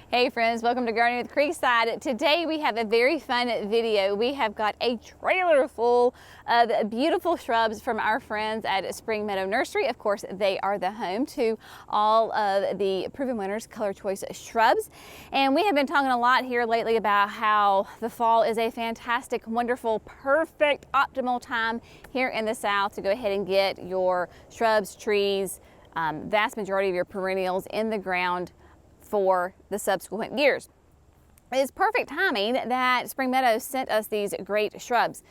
Hey friends, welcome to Gardening with Creekside. Today we have a very fun video. We have got a trailer full of beautiful shrubs from our friends at Spring Meadow Nursery. Of course, they are the home to all of the Proven Winners Color Choice shrubs. And we have been talking a lot here lately about how the fall is a fantastic, wonderful, perfect, optimal time here in the South to go ahead and get your shrubs, trees, vast majority of your perennials in the ground for the subsequent years. It's perfect timing that Spring Meadow sent us these great shrubs.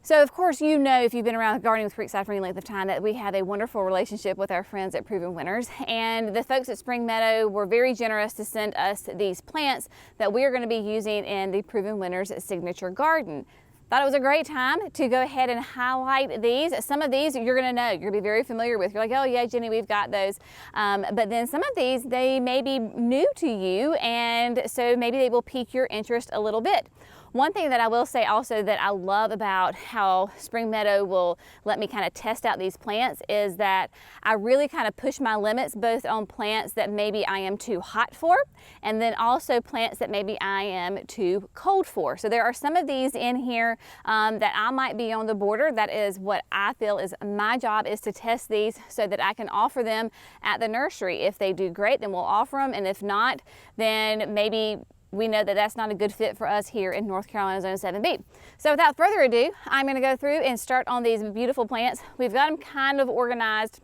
So of course, you know, if you've been around Gardening with Creekside for any length of time, that we have a wonderful relationship with our friends at Proven Winners. And the folks at Spring Meadow were very generous to send us these plants that we are going to be using in the Proven Winners signature garden. Thought it was a great time to go ahead and highlight these. Some of these you're going to know, you're going to be very familiar with. You're like, oh yeah, Jenny, we've got those. But then some of these, they may be new to you, and so maybe they will pique your interest a little bit. One thing that I will say also that I love about how Spring Meadow will let me kind of test out these plants is that I really kind of push my limits both on plants that maybe I am too hot for, and then also plants that maybe I am too cold for. So there are some of these in here that I might be on the border. That is what I feel is my job, is to test these so that I can offer them at the nursery. If they do great, then we'll offer them, and if not, then maybe we know that that's not a good fit for us here in North Carolina Zone 7B. So without further ado, I'm going to go through and start on these beautiful plants. We've got them kind of organized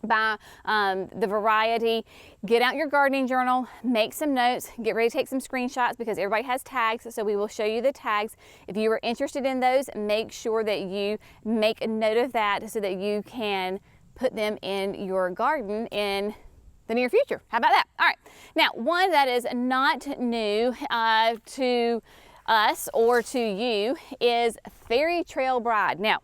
by the variety. Get out your gardening journal, make some notes, get ready to take some screenshots because everybody has tags, so we will show you the tags. If you are interested in those, make sure that you make a note of that so that you can put them in your garden in the near future. How about that? All right. Now, one that is not new to us or to you is Fairy Trail Bride. Now,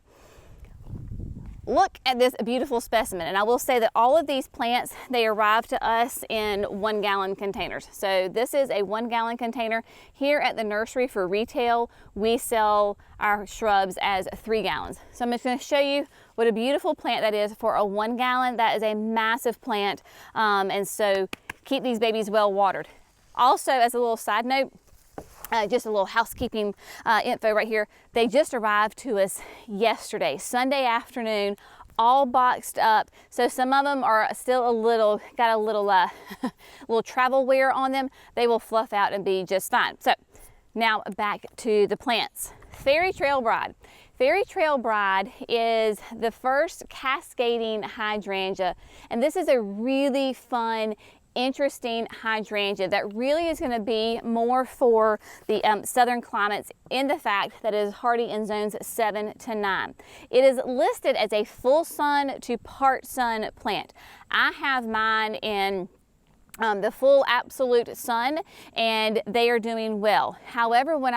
look at this beautiful specimen, and I will say that all of these plants, they arrive to us in 1 gallon containers. So this is a 1 gallon container. Here at the nursery for retail, we sell our shrubs as 3 gallons. So I'm just going to show you what a beautiful plant that is for a 1 gallon. That is a massive plant, and so keep these babies well watered. Also, as a little side note, just a little housekeeping info right here. They just arrived to us yesterday, Sunday afternoon, all boxed up. So some of them are still got a little little travel wear on them. They will fluff out and be just fine. So now back to the plants. Fairy Trail Bride. Fairy Trail Bride is the first cascading hydrangea, and this is a really fun, interesting hydrangea that really is going to be more for the southern climates, in the fact that it is hardy in zones 7 to 9. It is listed as a full sun to part sun plant. I have mine in the full absolute sun, and they are doing well. However, when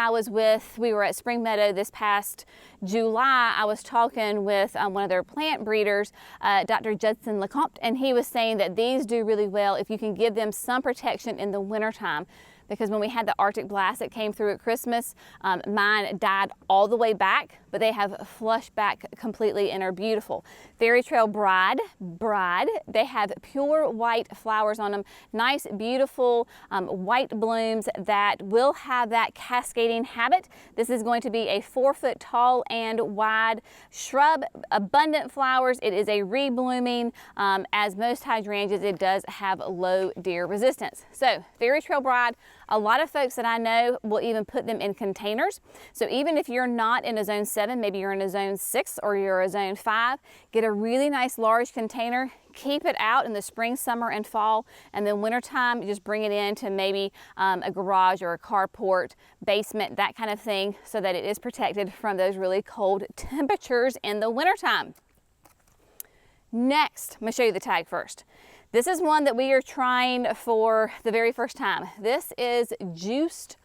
we were at Spring Meadow this past July, I was talking with one of their plant breeders, Dr. Judson LeCompte, and he was saying that these do really well if you can give them some protection in the wintertime. Because when we had the Arctic blast that came through at Christmas, mine died all the way back, but they have flushed back completely and are beautiful. Fairy Trail Bride, they have pure white flowers on them. Nice, beautiful white blooms that will have that cascading habit. This is going to be a 4 foot tall and wide shrub, abundant flowers. It is a reblooming. As most hydrangeas, it does have low deer resistance. So Fairy Trail Bride, a lot of folks that I know will even put them in containers. So even if you're not in a zone 7, maybe you're in a zone 6 or you're a zone 5, get a really nice large container, keep it out in the spring, summer, and fall, and then wintertime, just bring it into maybe a garage or a carport, basement, that kind of thing, so that it is protected from those really cold temperatures in the wintertime. Next, I'm going to show you the tag first. This is one that we are trying for the very first time. This is Juiced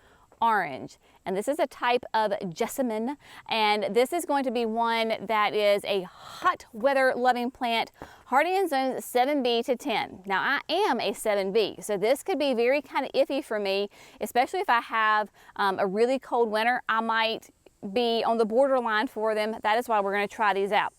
Orange, and this is a type of jessamine, and this is going to be one that is a hot weather loving plant, hardy in zones 7B to 10. Now I am a 7B, so this could be very kind of iffy for me, especially if I have a really cold winter. I might be on the borderline for them. That is why we're going to try these out.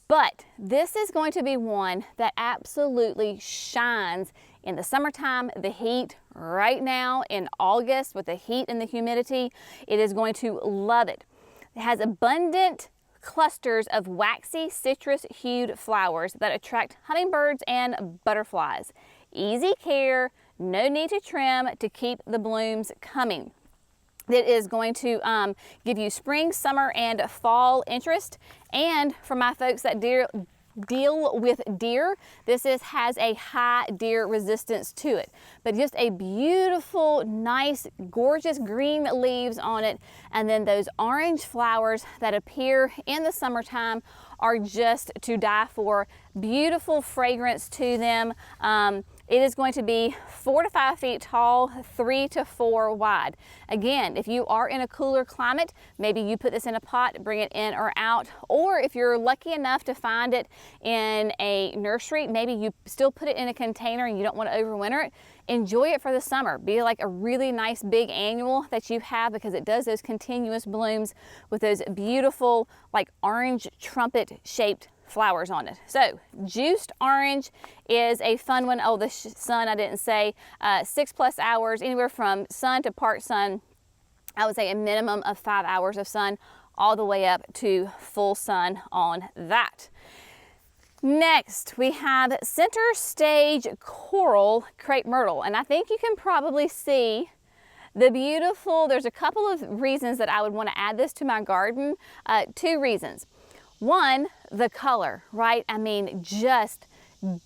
But this is going to be one that absolutely shines in the summertime, the heat right now in August with the heat and the humidity, it is going to love it. It has abundant clusters of waxy citrus-hued flowers that attract hummingbirds and butterflies. Easy care, no need to trim to keep the blooms coming. It is going to give you spring, summer, and fall interest. And for my folks that deal with deer, this has a high deer resistance to it. But just a beautiful, nice, gorgeous green leaves on it. And then those orange flowers that appear in the summertime are just to die for. Beautiful fragrance to them. It is going to be 4 to 5 feet tall, 3 to 4 wide. Again, if you are in a cooler climate, maybe you put this in a pot, bring it in or out, or if you're lucky enough to find it in a nursery, maybe you still put it in a container and you don't want to overwinter it. Enjoy it for the summer. Be like a really nice big annual that you have, because it does those continuous blooms with those beautiful like orange trumpet shaped flowers on it. So juiced orange is a fun one. Oh, the sun I didn't say. 6+ hours, anywhere from sun to part sun. I would say a minimum of 5 hours of sun, all the way up to full sun on that. Next, we have center stage coral crepe myrtle, and I think you can probably see the beautiful, there's a couple of reasons that I would want to add this to my garden. 2 reasons. One, the color, right? I mean, just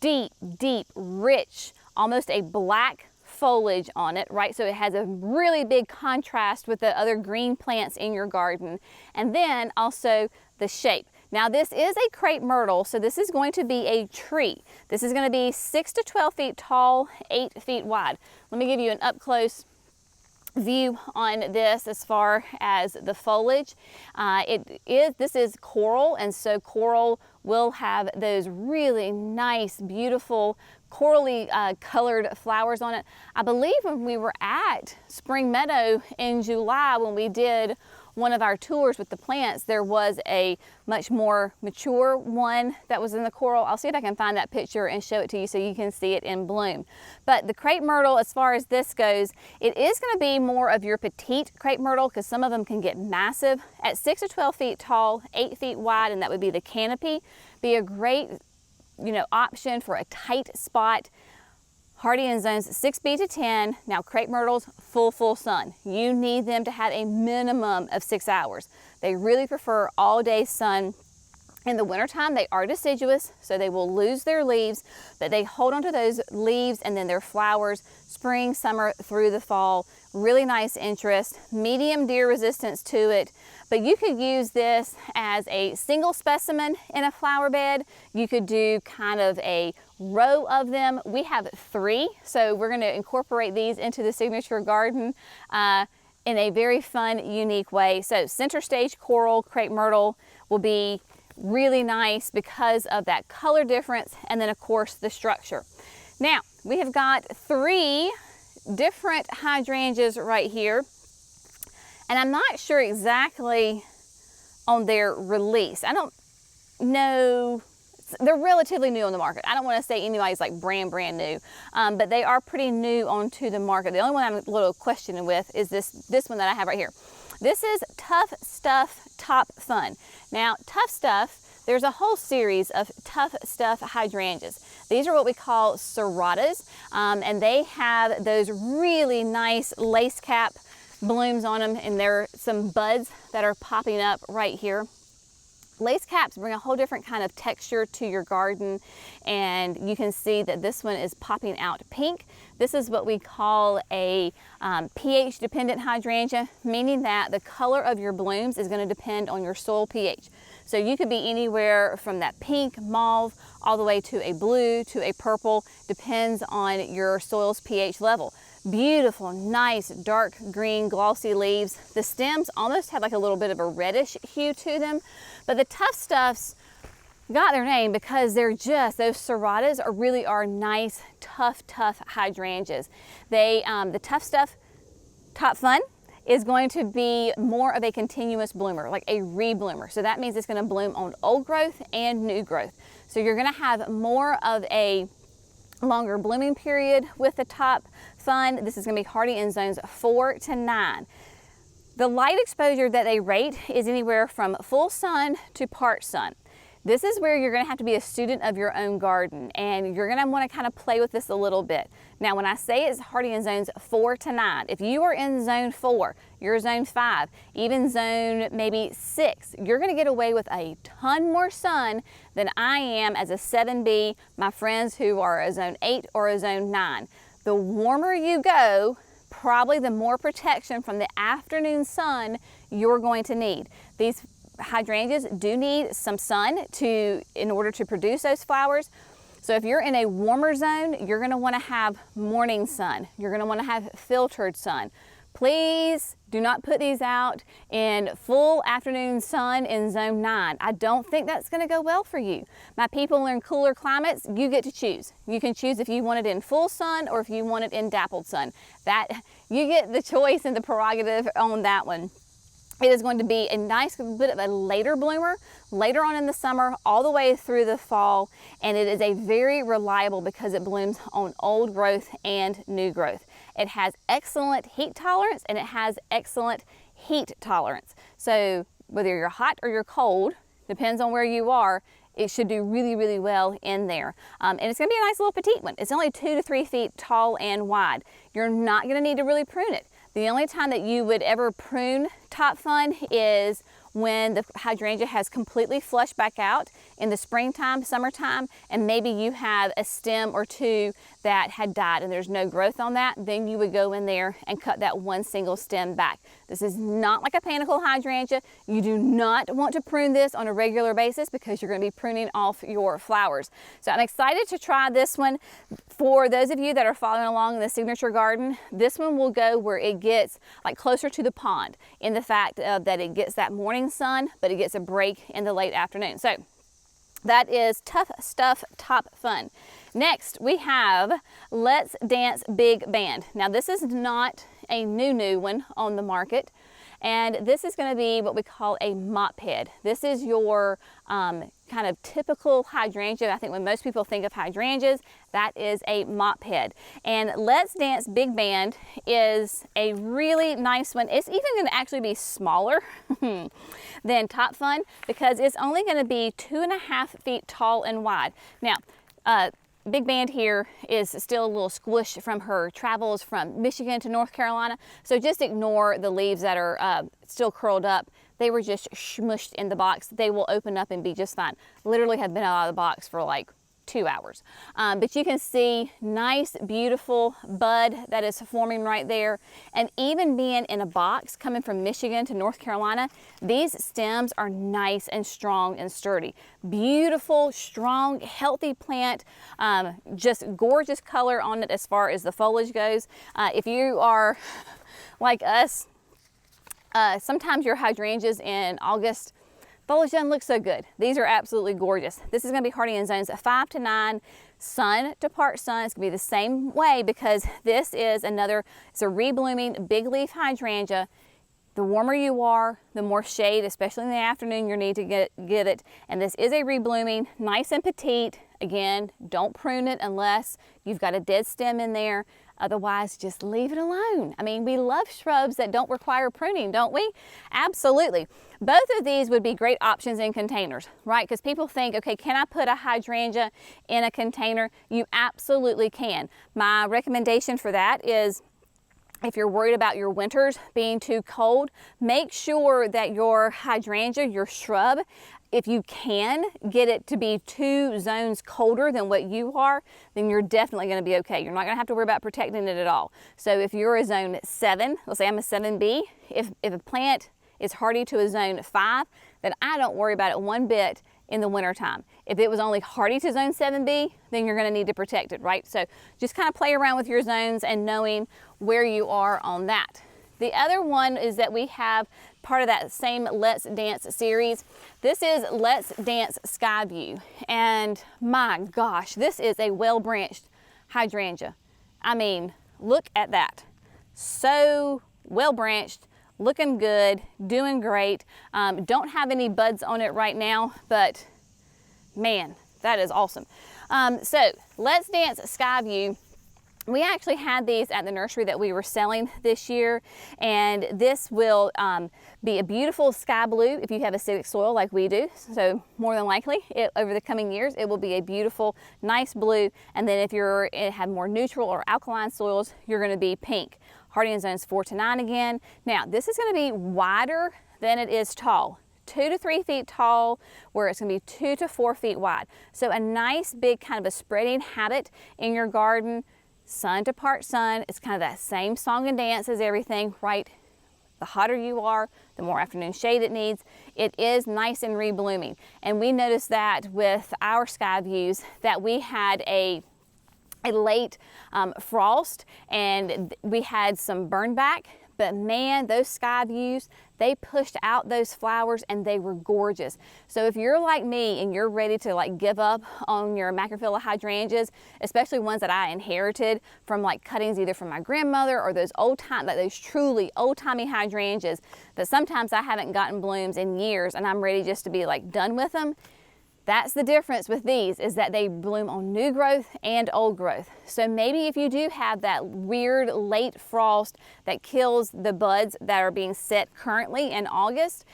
deep, deep, rich, almost a black foliage on it, right? So it has a really big contrast with the other green plants in your garden. And then also the shape. Now this is a crepe myrtle, so this is going to be a tree. This is going to be 6 to 12 feet tall, 8 feet wide. Let me give you an up close view on this as far as the foliage. This is coral, and so coral will have those really nice, beautiful, corally colored flowers on it. I believe when we were at Spring Meadow in July, when we did one of our tours with the plants, there was a much more mature one that was in the coral. I'll see if I can find that picture and show it to you so you can see it in bloom. But the crepe myrtle, as far as this goes, it is going to be more of your petite crepe myrtle, because some of them can get massive. At 6 to 12 feet tall, 8 feet wide, and that would be the canopy, be a great, option for a tight spot. Hardy in zones 6B to 10. Now crepe myrtles, full sun. You need them to have a minimum of 6 hours. They really prefer all day sun. In the wintertime, they are deciduous, so they will lose their leaves, but they hold onto those leaves and then their flowers spring, summer, through the fall. Really nice interest, medium deer resistance to it, but you could use this as a single specimen in a flower bed. You could do kind of a row of them. We have 3, so we're going to incorporate these into the signature garden in a very fun, unique way. So center stage coral crepe myrtle will be really nice because of that color difference, and then of course the structure. Now we have got 3 different hydrangeas right here, and I'm not sure exactly on their release. I don't know, they're relatively new on the market. I don't want to say anybody's like brand new, but they are pretty new onto the market. The only one I'm a little questioning with is this one that I have right here. This is Tough Stuff Top Fun. Now, Tough Stuff, there's a whole series of Tough Stuff hydrangeas. These are what we call serratas, and they have those really nice lace cap blooms on them, and there are some buds that are popping up right here. Lace caps bring a whole different kind of texture to your garden, and you can see that this one is popping out pink. This is what we call a pH dependent hydrangea, meaning that the color of your blooms is going to depend on your soil pH. So you could be anywhere from that pink, mauve, all the way to a blue, to a purple, depends on your soil's pH level. Beautiful, nice, dark green, glossy leaves. The stems almost have like a little bit of a reddish hue to them, but the Tough Stuffs got their name because they're just, those serratas really are nice, tough hydrangeas. The Tough Stuff Top Fun is going to be more of a continuous bloomer, like a rebloomer. So that means it's going to bloom on old growth and new growth. So you're going to have more of a longer blooming period with the top fun. This is going to be hardy in zones 4 to 9. The light exposure that they rate is anywhere from full sun to part sun. This is where you're going to have to be a student of your own garden, and you're going to want to kind of play with this a little bit. Now, when I say it's hardy in zones 4 to 9, if you are in zone 4, you're zone 5, even zone maybe 6, you're going to get away with a ton more sun than I am as a 7B, my friends who are a zone 8 or a zone 9. The warmer you go, probably the more protection from the afternoon sun you're going to need. These hydrangeas do need some sun in order to produce those flowers. So if you're in a warmer zone, you're going to want to have morning sun. You're going to want to have filtered sun. Please do not put these out in full afternoon sun in zone 9. I don't think that's going to go well for you. My people in cooler climates, you get to choose. You can choose if you want it in full sun or if you want it in dappled sun. You get the choice and the prerogative on that one. It is going to be a nice bit of a later bloomer, later on in the summer, all the way through the fall, and it is a very reliable because it blooms on old growth and new growth. It has excellent heat tolerance and it has excellent heat tolerance. So whether you're hot or you're cold, depends on where you are, it should do really, really well in there. And it's gonna be a nice little petite one. It's only 2 to 3 feet tall and wide. You're not gonna need to really prune it. The only time that you would ever prune top fun is when the hydrangea has completely flushed back out in the springtime, summertime, and maybe you have a stem or two that had died and there's no growth on that, then you would go in there and cut that one single stem back. This is not like a panicle hydrangea. You do not want to prune this on a regular basis because you're going to be pruning off your flowers. So I'm excited to try this one. For those of you that are following along in the signature garden, this one will go where it gets like closer to the pond in the fact that it gets that morning sun, but it gets a break in the late afternoon. So that is Tough Stuff Top Fun. Next, we have Let's Dance Big Band. Now, this is not a new one on the market, and this is going to be what we call a mop head. This is your kind of typical hydrangea. I think when most people think of hydrangeas, that is a mop head. And Let's Dance Big Band is a really nice one. It's even going to actually be smaller than Top Fun because it's only going to be 2.5 feet tall and wide. Now, Big Band here is still a little squish from her travels from Michigan to North Carolina. So just ignore the leaves that are still curled up. They were just smushed in the box. They will open up and be just fine. Literally have been out of the box for like 2 hours. But you can see nice, beautiful bud that is forming right there. And even being in a box coming from Michigan to North Carolina, these stems are nice and strong and sturdy. Beautiful, strong, healthy plant. Just gorgeous color on it as far as the foliage goes. If you are like us, sometimes your hydrangeas in August, foliage doesn't look so good. These are absolutely gorgeous. This is going to be hardy in zones 5 to 9, sun to part sun. It's going to be the same way because this is it's a reblooming big leaf hydrangea. The warmer you are, the more shade, especially in the afternoon, you need to get it. And this is a reblooming, nice and petite. Again, don't prune it unless you've got a dead stem in there. Otherwise, just leave it alone. I mean, we love shrubs that don't require pruning, don't we? Absolutely. Both of these would be great options in containers, right? Because people think, okay, can I put a hydrangea in a container? You absolutely can. My recommendation for that is, if you're worried about your winters being too cold, make sure that your hydrangea, your shrub, if you can get it to be 2 zones colder than what you are, then you're definitely going to be okay. You're not going to have to worry about protecting it at all. So if you're a zone 7, let's say I'm a 7B, if a plant is hardy to a zone 5, then I don't worry about it one bit in the wintertime. If it was only hardy to zone 7B, then you're going to need to protect it, right? So just kind of play around with your zones and knowing where you are on that. The other one is that we have part of that same Let's Dance series. This is Let's Dance Skyview. And my gosh, this is a well-branched hydrangea. I mean, look at that. So well-branched, looking good, doing great. Don't have any buds on it right now, but man, that is awesome. So Let's Dance Skyview. We actually had these at the nursery that we were selling this year, and this will be a beautiful sky blue if you have acidic soil like we do. So more than likely, over the coming years, it will be a beautiful, nice blue. And then if you have more neutral or alkaline soils, you're going to be pink. Hardy in zones 4 to 9 again. Now, this is going to be wider than it is tall. 2 to 3 feet tall, where it's going to be 2 to 4 feet wide. So a nice big kind of a spreading habit in your garden. Sun to part sun. It's kind of that same song and dance as everything, right? The hotter you are, the more afternoon shade it needs. It is nice and reblooming. And we noticed that with our sky views that we had a late frost and we had some burn back, but man, those sky views, they pushed out those flowers and they were gorgeous. So if you're like me and you're ready to like give up on your macrophylla hydrangeas, especially ones that I inherited from like cuttings either from my grandmother or those those truly old-timey hydrangeas that sometimes I haven't gotten blooms in years and I'm ready just to be like done with them. That's the difference with these, is that they bloom on new growth and old growth. So maybe if you do have that weird late frost that kills the buds that are being set currently in August,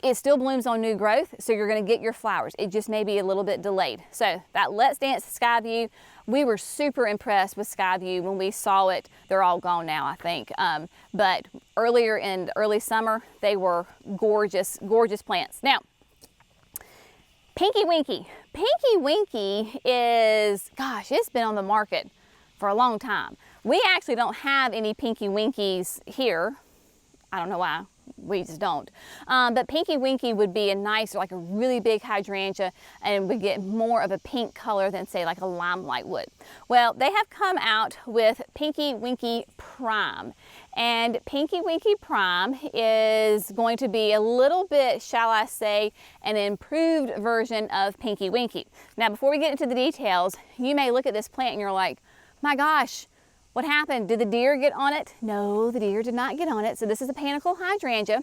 it still blooms on new growth, so you're going to get your flowers. It just may be a little bit delayed. So that Let's Dance Skyview, we were super impressed with Skyview when we saw it. They're all gone now, I think. But earlier in early summer, they were gorgeous, gorgeous plants. Now, Pinky Winky. Pinky Winky is, gosh, it's been on the market for a long time. We actually don't have any Pinky Winkies here. I don't know why, we just don't. But Pinky Winky would be a nice, like a really big hydrangea, and would get more of a pink color than say like a limelight would. Well, they have come out with Pinky Winky Prime. And Pinky Winky Prime is going to be a little bit, shall I say, an improved version of Pinky Winky. Now, before we get into the details, you may look at this plant and you're like, my gosh, what happened? Did the deer get on it? No, the deer did not get on it. So this is a panicle hydrangea.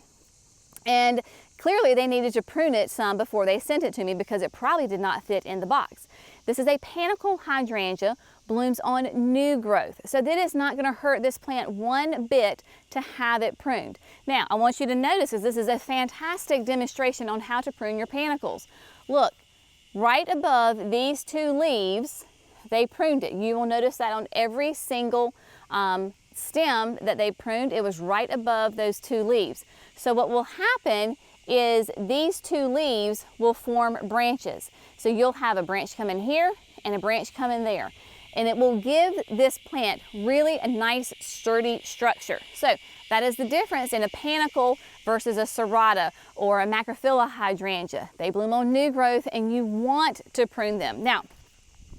And clearly they needed to prune it some before they sent it to me because it probably did not fit in the box. This is a panicle hydrangea, blooms on new growth. So that is not going to hurt this plant one bit to have it pruned. Now, I want you to notice that this is a fantastic demonstration on how to prune your panicles. Look, right above these two leaves, they pruned it. You will notice that on every single stem that they pruned, it was right above those two leaves. So what will happen is these two leaves will form branches. So you'll have a branch come in here and a branch come in there. And it will give this plant really a nice sturdy structure. So that is the difference in a panicle versus a serrata or a macrophylla hydrangea. They bloom on new growth and you want to prune them. Now,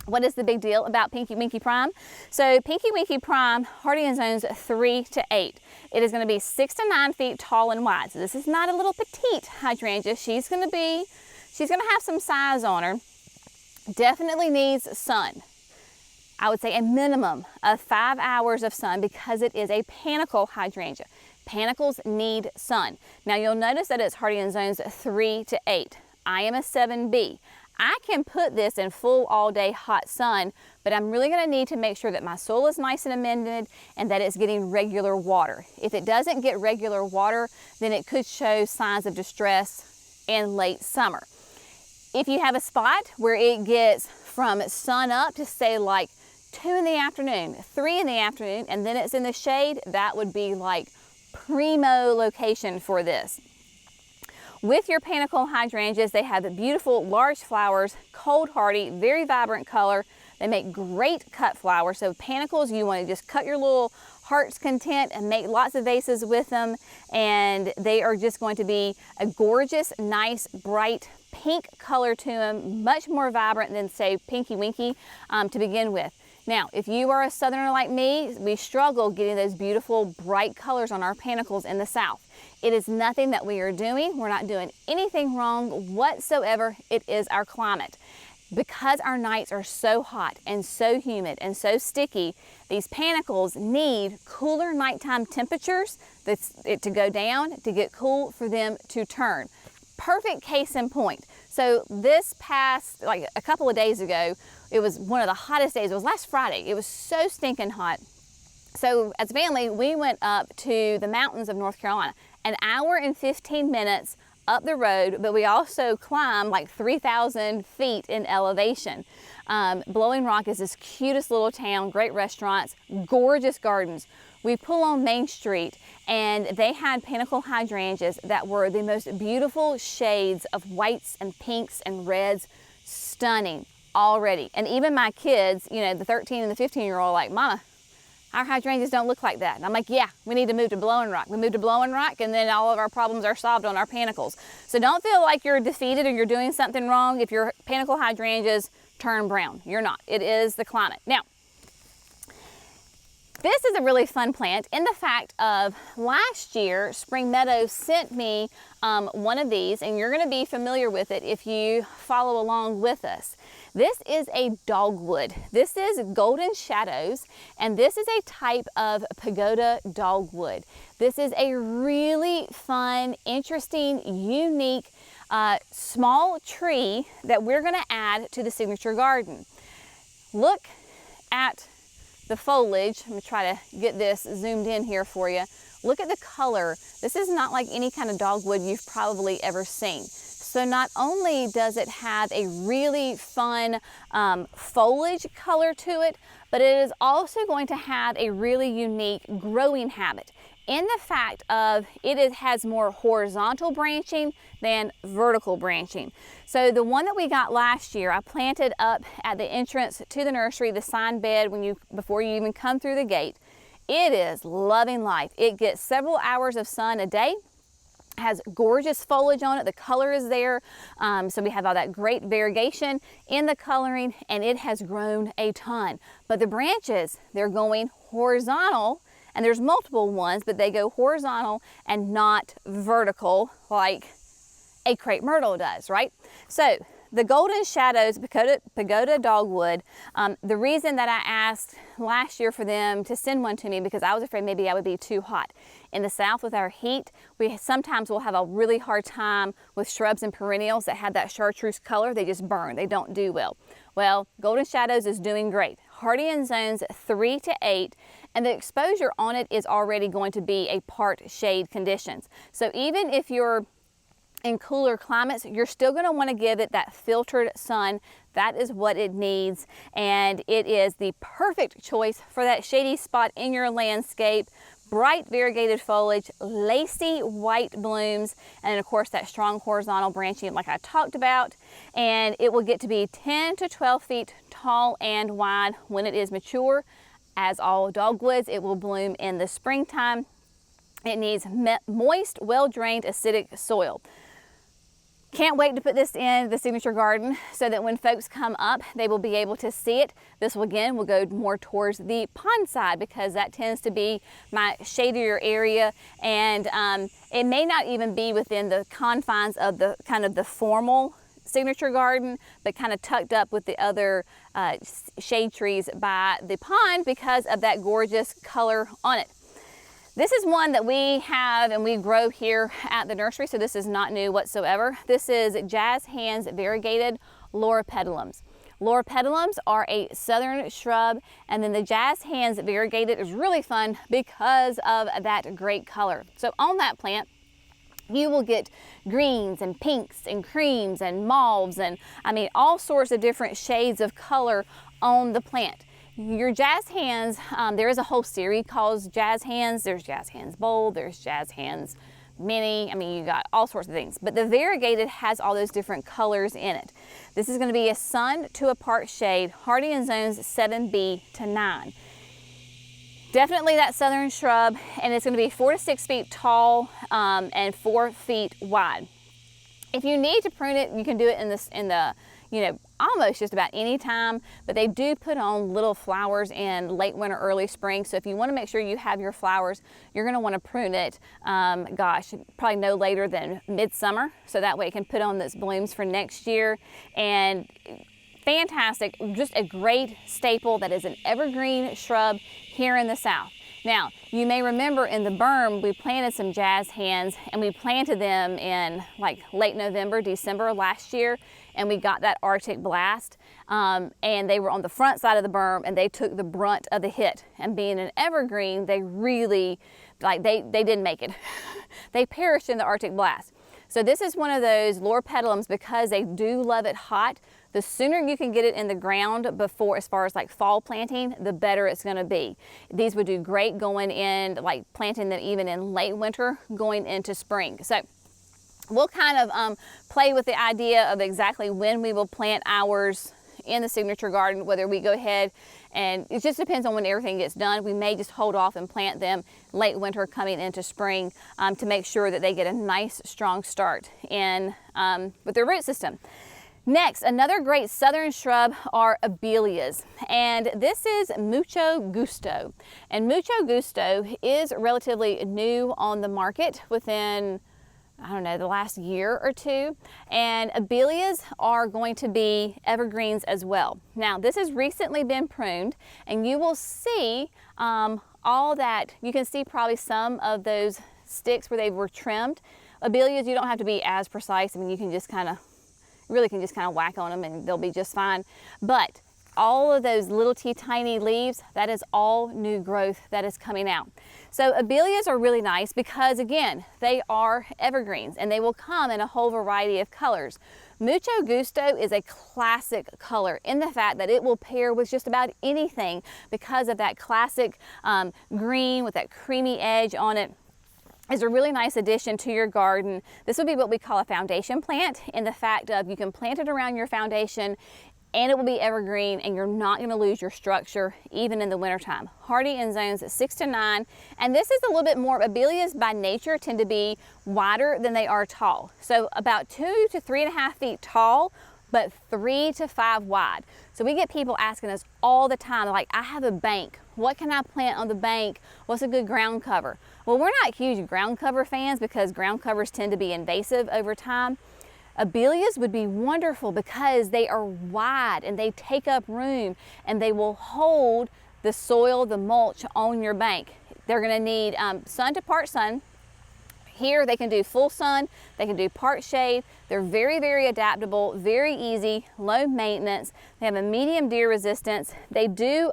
what is the big deal about Pinky Winky Prime? So Pinky Winky Prime, hardy in zones 3 to 8. It is going to be 6 to 9 feet tall and wide. So this is not a little petite hydrangea. She's going to have some size on her. Definitely needs sun. I would say a minimum of 5 hours of sun because it is a panicle hydrangea. Panicles need sun. Now you'll notice that it's hardy in zones 3 to 8. I am a 7B. I can put this in full all-day hot sun, but I'm really going to need to make sure that my soil is nice and amended and that it's getting regular water. If it doesn't get regular water, then it could show signs of distress in late summer. If you have a spot where it gets from sun up to say like 2 in the afternoon, 3 in the afternoon, and then it's in the shade, that would be like primo location for this. With your panicle hydrangeas, they have the beautiful large flowers, cold hardy, very vibrant color. They make great cut flowers. So panicles, you want to just cut your little heart's content and make lots of vases with them. And they are just going to be a gorgeous, nice, bright pink color to them, much more vibrant than say Pinky Winky to begin with. Now, if you are a southerner like me, we struggle getting those beautiful bright colors on our panicles in the south. It is nothing that we are doing. We're not doing anything wrong whatsoever. It is our climate. Because our nights are so hot and so humid and so sticky, these panicles need cooler nighttime temperatures to go down, to get cool for them to turn. Perfect case in point. So this past, like a couple of days ago, it was one of the hottest days. It was last Friday. It was so stinking hot. So as a family, we went up to the mountains of North Carolina, an hour and 15 minutes up the road, but we also climbed like 3,000 feet in elevation. Blowing Rock is this cutest little town, great restaurants, gorgeous gardens. We pull on Main Street and they had pinnacle hydrangeas that were the most beautiful shades of whites and pinks and reds, stunning already. And even my kids, you know, the 13 and the 15-year-old, like, Mama, our hydrangeas don't look like that. And I'm like, yeah, we need to move to Blowing Rock. We moved to Blowing Rock and then all of our problems are solved on our panicles. So don't feel like you're defeated or you're doing something wrong if your pinnacle hydrangeas turn brown. You're not. It is the climate. Now, this is a really fun plant in the fact of last year, Spring Meadow sent me one of these, and you're going to be familiar with it if you follow along with us. This is a dogwood. This is Golden Shadows, and this is a type of pagoda dogwood. This is a really fun, interesting, unique, small tree that we're going to add to the signature garden. Look at the foliage. I'm going to try to get this zoomed in here for you. Look at the color. This is not like any kind of dogwood you've probably ever seen. So not only does it have a really fun foliage color to it, but it is also going to have a really unique growing habit in the fact of it has more horizontal branching than vertical branching. So the one that we got last year, I planted up at the entrance to the nursery, the sign bed before you even come through the gate. It is loving life. It gets several hours of sun a day. Has gorgeous foliage on it. The color is there. So we have all that great variegation in the coloring, and it has grown a ton. But the branches, they're going horizontal, and there's multiple ones, but they go horizontal and not vertical like a crepe myrtle does, right? So the Golden Shadows pagoda dogwood, the reason that I asked last year for them to send one to me, because I was afraid maybe I would be too hot. In the South with our heat, we sometimes will have a really hard time with shrubs and perennials that have that chartreuse color. They just burn, they don't do well. Well, Golden Shadows is doing great. Hardy in zones 3 to 8, and the exposure on it is already going to be a part shade conditions. So even if you're in cooler climates, you're still going to want to give it that filtered sun. That is what it needs, and it is the perfect choice for that shady spot in your landscape. Bright variegated foliage, lacy white blooms, and of course that strong horizontal branching like I talked about. And it will get to be 10 to 12 feet tall and wide when it is mature. As all dogwoods, it will bloom in the springtime. It needs moist, well-drained, acidic soil. Can't wait to put this in the signature garden so that when folks come up, they will be able to see it. This will again will go more towards the pond side because that tends to be my shadier area, and it may not even be within the confines of the kind of the formal signature garden, but kind of tucked up with the other shade trees by the pond because of that gorgeous color on it. This is one that we have and we grow here at the nursery, so this is not new whatsoever. This is Jazz Hands Variegated Loropetalums. Loropetalums are a southern shrub, and then the Jazz Hands Variegated is really fun because of that great color. So on that plant, you will get greens and pinks and creams and mauves and I mean all sorts of different shades of color on the plant. Your Jazz Hands, there is a whole series called Jazz Hands. There's Jazz Hands Bold, there's Jazz Hands Mini. I mean, you got all sorts of things. But the variegated has all those different colors in it. This is going to be a sun to a part shade, hardy in zones 7B to 9. Definitely that southern shrub, and it's going to be 4 to 6 feet tall and 4 feet wide. If you need to prune it, you can do it in the you know, almost just about any time, but they do put on little flowers in late winter, early spring. So if you want to make sure you have your flowers, you're going to want to prune it, gosh, probably no later than midsummer. So that way it can put on those blooms for next year. And fantastic, just a great staple that is an evergreen shrub here in the South. Now, you may remember in the berm, we planted some jazz hands, and we planted them in like late November, December last year, and we got that Arctic blast. And they were on the front side of the berm, and they took the brunt of the hit. And being an evergreen, they really, like they didn't make it. They perished in the Arctic blast. So this is one of those loropetalums, because they do love it hot. The sooner you can get it in the ground before, as far as like fall planting, the better it's going to be. These would do great going in, like planting them even in late winter, going into spring. So we'll kind of play with the idea of exactly when we will plant ours in the signature garden, whether we go ahead, and it just depends on when everything gets done. We may just hold off and plant them late winter coming into spring to make sure that they get a nice strong start in with their root system. Next, another great southern shrub are abelias, and this is Mucho Gusto. And Mucho Gusto is relatively new on the market within, I don't know, the last year or two. And abelias are going to be evergreens as well. Now, this has recently been pruned, and you will see all that. You can see probably some of those sticks where they were trimmed. Abelias, you don't have to be as precise. I mean, you can just kind of, really can just kind of whack on them and they'll be just fine. But all of those little tiny leaves, that is all new growth that is coming out. So abelias are really nice because, again, they are evergreens and they will come in a whole variety of colors. Mucho Gusto is a classic color in the fact that it will pair with just about anything because of that classic green with that creamy edge on it. Is a really nice addition to your garden. This would be what we call a foundation plant, in the fact of you can plant it around your foundation and it will be evergreen, and you're not going to lose your structure even in the wintertime. Hardy in zones 6 to 9, and this is a little bit more, abelias by nature tend to be wider than they are tall. So about 2 to 3.5 feet tall, but 3 to 5 wide. So we get people asking us all the time, like, I have a bank. What can I plant on the bank? What's a good ground cover? Well, we're not huge ground cover fans because ground covers tend to be invasive over time. Abelias would be wonderful because they are wide and they take up room and they will hold the soil, the mulch on your bank. They're gonna need sun to part sun. Here they can do full sun, they can do part shade. They're very, very adaptable, very easy, low maintenance. They have a medium deer resistance. They do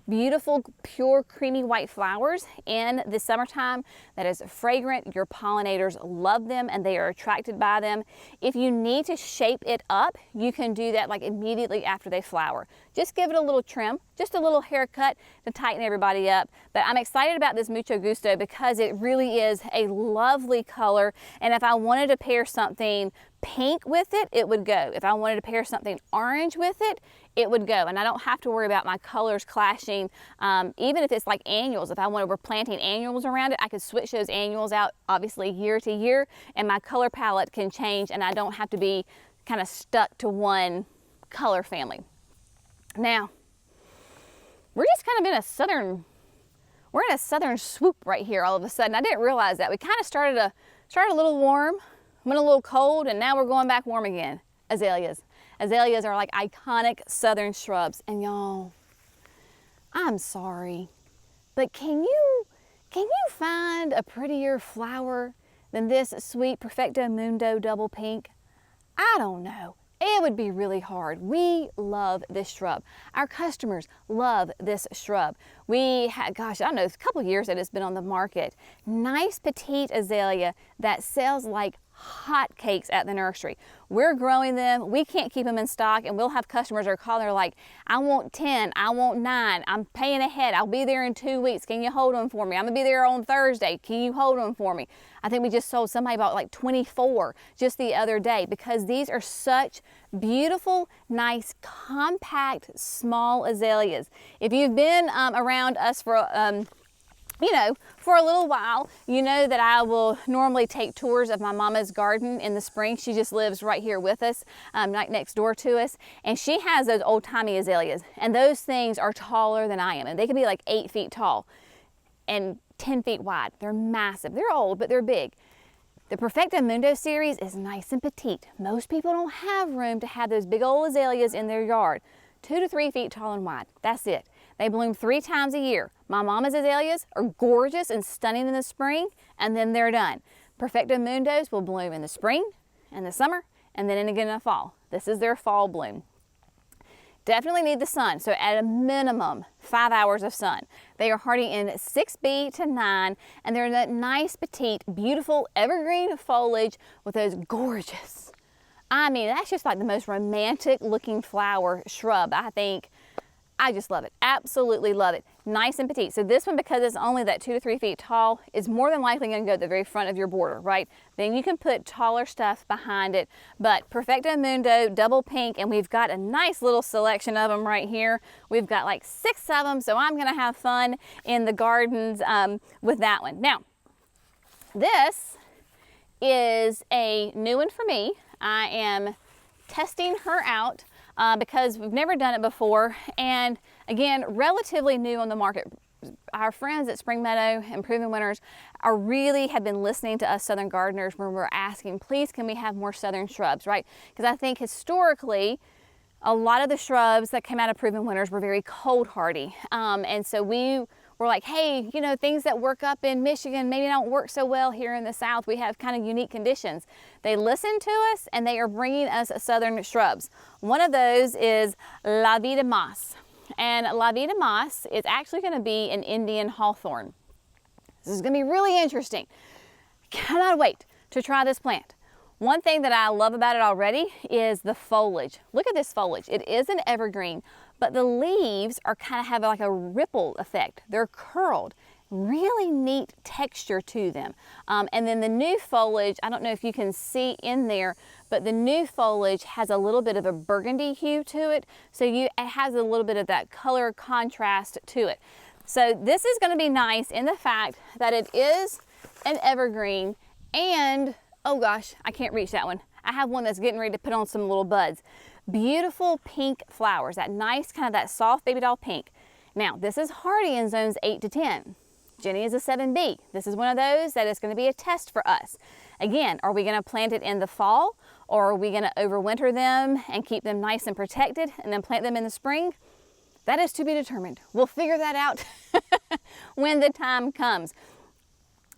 beautiful, pure, creamy white flowers in the summertime that is fragrant. Your pollinators love them and they are attracted by them. If you need to shape it up, you can do that like immediately after they flower. Just give it a little trim, just a little haircut to tighten everybody up. But I'm excited about this Mucho Gusto because it really is a lovely color. And if I wanted to pair something pink with it, it would go. If I wanted to pair something orange with it, it would go. And I don't have to worry about my colors clashing. Even if it's like annuals, if I were planting annuals around it, I could switch those annuals out obviously year to year, and my color palette can change and I don't have to be kind of stuck to one color family. Now, we're just kind of in a southern, we're in a southern swoop right here all of a sudden. I didn't realize that. We kind of started a little warm, went a little cold, and now we're going back warm again. Azaleas. Azaleas are like iconic southern shrubs. And y'all, I'm sorry, but can you find a prettier flower than this sweet Perfecto Mundo double pink? I don't know. It would be really hard. We love this shrub. Our customers love this shrub. We had, gosh, I don't know, a couple of years that it's been on the market. Nice petite azalea that sells like hotcakes at the nursery. We're growing them. We can't keep them in stock, and we'll have customers that are calling. They're like, I want 10, I want 9. I'm paying ahead. I'll be there in 2 weeks. Can you hold them for me? I'm gonna be there on Thursday. Can you hold them for me? I think we just sold somebody about like 24 just the other day because these are such beautiful, nice, compact, small azaleas. If you've been around us for for a little while, you know that I will normally take tours of my mama's garden in the spring. She just lives right here with us, right next door to us. And she has those old-timey azaleas. And those things are taller than I am. And they can be like 8 feet tall and 10 feet wide. They're massive. They're old, but they're big. The Perfecto Mundo series is nice and petite. Most people don't have room to have those big old azaleas in their yard. 2 to 3 feet tall and wide. That's it. They bloom 3 times a year. My mama's azaleas are gorgeous and stunning in the spring, and then they're done. Perfecto Mundos will bloom in the spring and the summer, and then again in the fall. This is their fall bloom. Definitely need the sun, so at a minimum 5 hours of sun. They are hardy in 6B to 9, and they're that nice, petite, beautiful evergreen foliage with those gorgeous, I mean, that's just like the most romantic looking flower shrub, I think. I just love it. Absolutely love it. Nice and petite. So this one, because it's only that 2 to 3 feet tall, is more than likely going to go at the very front of your border, right? Then you can put taller stuff behind it. But Perfecto Mundo, double pink, and we've got a nice little selection of them right here. We've got like 6 of them, so I'm going to have fun in the gardens with that one. Now, this is a new one for me. I am testing her out. Because we've never done it before, and again, relatively new on the market. Our friends at Spring Meadow and Proven Winners have been listening to us Southern gardeners when we're asking, please can we have more Southern shrubs, right? Because I think historically, a lot of the shrubs that came out of Proven Winners were very cold hardy, and so we were like, hey, you know, things that work up in Michigan maybe don't work so well here in the South. We have kind of unique conditions. They listened to us, and they are bringing us Southern shrubs. One of those is La Vida Mas. And La Vida Mas is actually going to be an Indian hawthorn. This is going to be really interesting. Cannot wait to try this plant. One thing that I love about it already is the foliage. Look at this foliage. It is an evergreen, but the leaves are kind of have like a ripple effect. They're curled. Really neat texture to them. And then the new foliage, I don't know if you can see in there, but the new foliage has a little bit of a burgundy hue to it. So it has a little bit of that color contrast to it. So this is going to be nice in the fact that it is an evergreen, and oh gosh, I can't reach that one. I have one that's getting ready to put on some little buds. Beautiful pink flowers, that nice kind of that soft baby doll pink. Now, this is hardy in zones 8 to 10. Jenny is a 7B. This is one of those that is going to be a test for us. Again, are we going to plant it in the fall, or are we going to overwinter them and keep them nice and protected and then plant them in the spring? That is to be determined. We'll figure that out when the time comes.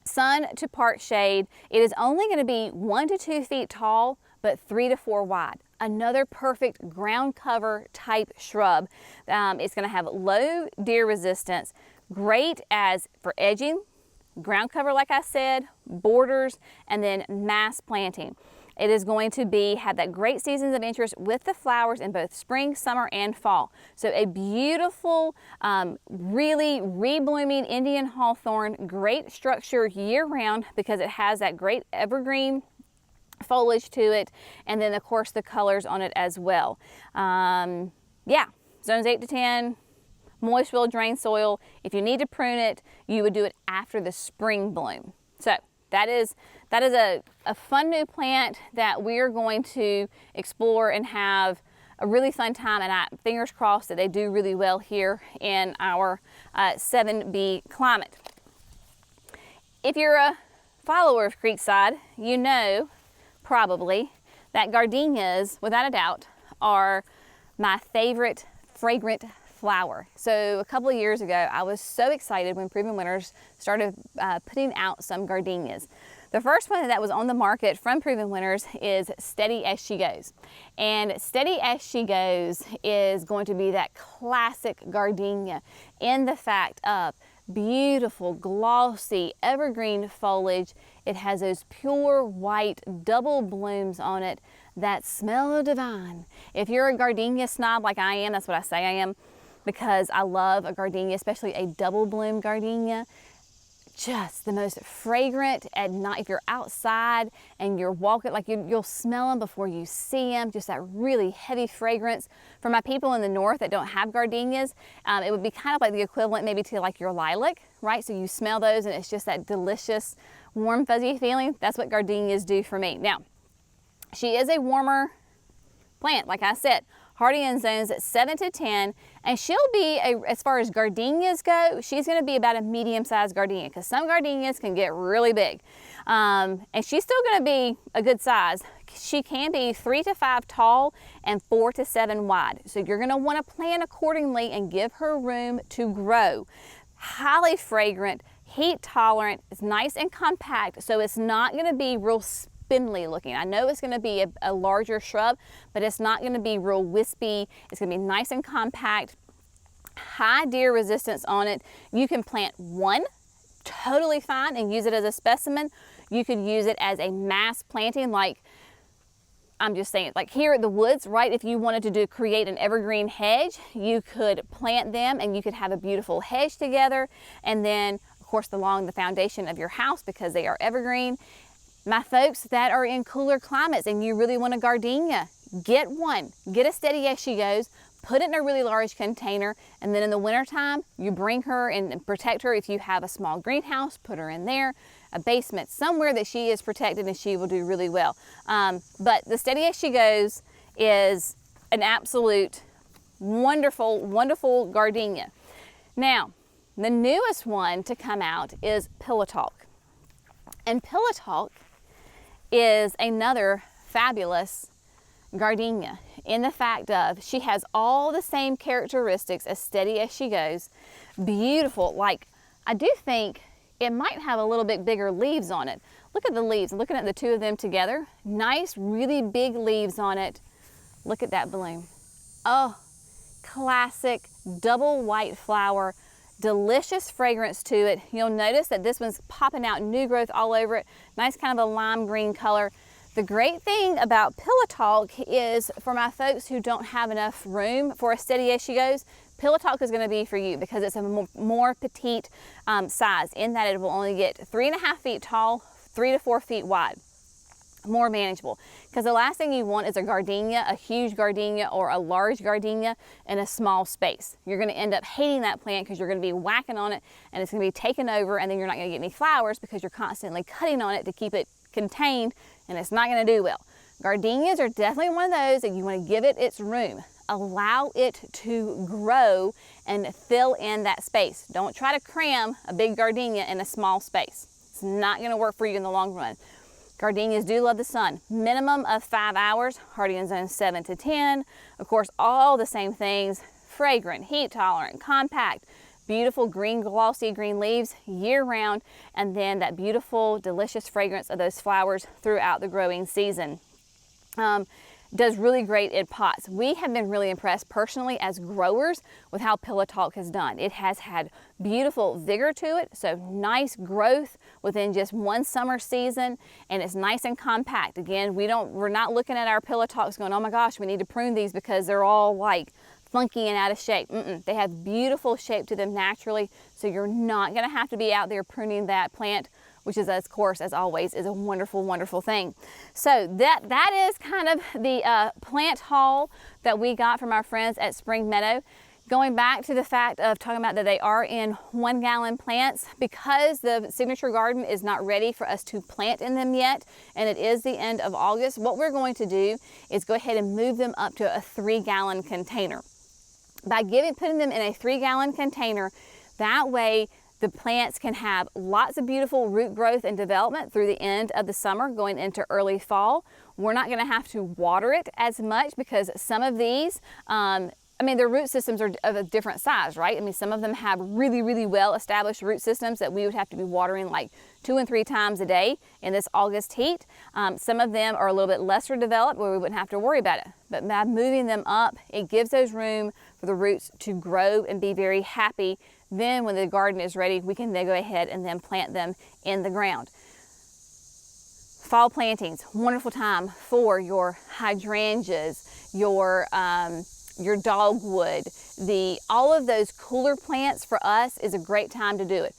Sun to part shade. It is only going to be 1 to 2 feet tall, but 3 to 4 wide. Another perfect ground cover type shrub. It's going to have low deer resistance, great as for edging, ground cover like I said, borders, and then mass planting. It is going to have that great seasons of interest with the flowers in both spring, summer, and fall. So a beautiful, really reblooming Indian hawthorn, great structure year-round because it has that great evergreen foliage to it, and then of course the colors on it as well. Yeah, zones 8 to 10, moist, well-drained soil. If you need to prune it, you would do it after the spring bloom. So that is a fun new plant that we're going to explore and have a really fun time, and fingers crossed that they do really well here in our 7B climate. If you're a follower of Creekside, you know probably that gardenias, without a doubt, are my favorite fragrant flower. So a couple of years ago, I was so excited when Proven Winners started putting out some gardenias. The first one that was on the market from Proven Winners is Steady As She Goes. And Steady As She Goes is going to be that classic gardenia in the fact of beautiful, glossy, evergreen foliage. It has those pure white double blooms on it that smell divine. If you're a gardenia snob like I am, that's what I say I am, because I love a gardenia, especially a double bloom gardenia. Just the most fragrant at night. If you're outside and you're walking, like you'll smell them before you see them, just that really heavy fragrance. For my people in the north that don't have gardenias, it would be kind of like the equivalent maybe to like your lilac, right? So you smell those and it's just that delicious, warm, fuzzy feeling. That's what gardenias do for me. Now, she is a warmer plant, like I said, hardy in zones 7 to 10, and she'll be, as far as gardenias go, she's gonna be about a medium-sized gardenia, because some gardenias can get really big. And she's still gonna be a good size. She can be 3 to 5 tall and 4 to 7 wide. So you're gonna wanna plan accordingly and give her room to grow. Highly fragrant, heat tolerant, it's nice and compact, so it's not gonna be real spindly looking. I know it's gonna be a larger shrub, but it's not gonna be real wispy. It's gonna be nice and compact, high deer resistance on it. You can plant one totally fine and use it as a specimen. You could use it as a mass planting, like I'm just saying, like here at the woods, right? If you wanted to create an evergreen hedge, you could plant them and you could have a beautiful hedge together. And then, of course, along the foundation of your house, because they are evergreen. My folks that are in cooler climates and you really want a gardenia, get one. Get a steady as she goes. Put it in a really large container, and then in the wintertime, you bring her and protect her. If you have a small greenhouse, put her in there, a basement, somewhere that she is protected, and she will do really well. But the steady as she goes is an absolute wonderful, wonderful gardenia. Now, the newest one to come out is Pillow Talk. And Pillow Talk is another fabulous gardenia in the fact of she has all the same characteristics as Steady as She Goes. Beautiful, like I do think it might have a little bit bigger leaves on it. Look at the leaves, looking at the two of them together. Nice, really big leaves on it. Look at that bloom. Oh, classic double white flower, delicious fragrance to it. You'll notice that this one's popping out new growth all over it. Nice kind of a lime green color. The great thing about Pillow Talk is for my folks who don't have enough room for a Steady as She Goes, Pillow Talk is going to be for you because it's a more petite size, in that it will only get 3.5 feet tall, 3 to 4 feet wide. More manageable, because the last thing you want is a gardenia, a huge gardenia or a large gardenia in a small space. You're going to end up hating that plant because you're going to be whacking on it and it's going to be taken over, and then you're not going to get any flowers because you're constantly cutting on it to keep it contained, and it's not going to do well. Gardenias are definitely one of those that you want to give it its room. Allow it to grow and fill in that space. Don't try to cram a big gardenia in a small space. It's not going to work for you in the long run. Gardenias do love the sun. Minimum of 5 hours, hardy in zone 7 to 10. Of course, all the same things, fragrant, heat tolerant, compact, beautiful green, glossy green leaves year round, and then that beautiful, delicious fragrance of those flowers throughout the growing season. Does really great in pots. We have been really impressed personally as growers with how Pillow Talk has done. It has had beautiful vigor to it, so nice growth within just one summer season, and it's nice and compact. Again, we're not looking at our Pillow Talks going, oh my gosh, we need to prune these because they're all like funky and out of shape. They have beautiful shape to them naturally, so you're not going to have to be out there pruning that plant, which is, of course, as always, is a wonderful, wonderful thing. So that is kind of the plant haul that we got from our friends at Spring Meadow. Going back to the fact of talking about that they are in 1 gallon plants, because the signature garden is not ready for us to plant in them yet, and it is the end of August, what we're going to do is go ahead and move them up to a 3 gallon container. By putting them in a 3 gallon container, that way the plants can have lots of beautiful root growth and development through the end of the summer going into early fall. We're not going to have to water it as much because some of these, their root systems are of a different size, right? I mean, some of them have really, really well established root systems that we would have to be watering like 2 and 3 times a day in this August heat. Some of them are a little bit lesser developed where we wouldn't have to worry about it. But by moving them up, it gives those room for the roots to grow and be very happy. Then when the garden is ready, we can then go ahead and then plant them in the ground. Fall plantings, wonderful time for your hydrangeas, your dogwood, all of those cooler plants. For us is a great time to do it.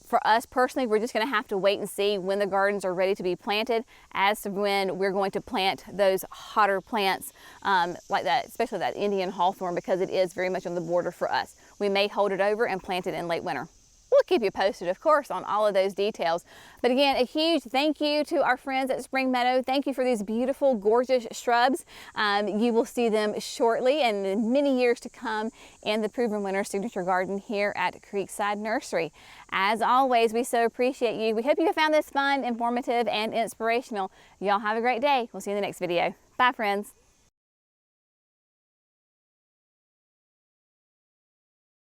For us personally, we're just going to have to wait and see when the gardens are ready to be planted as to when we're going to plant those hotter plants like that, especially that Indian hawthorn, because it is very much on the border for us. We may hold it over and plant it in late winter. We'll keep you posted, of course, on all of those details. But again, a huge thank you to our friends at Spring Meadow. Thank you for these beautiful, gorgeous shrubs. You will see them shortly and in many years to come in the proven winner signature garden here at Creekside Nursery. As always, we so appreciate you. We hope you have found this fun, informative, and inspirational. Y'all have a great day. We'll see you in the next video. Bye, friends.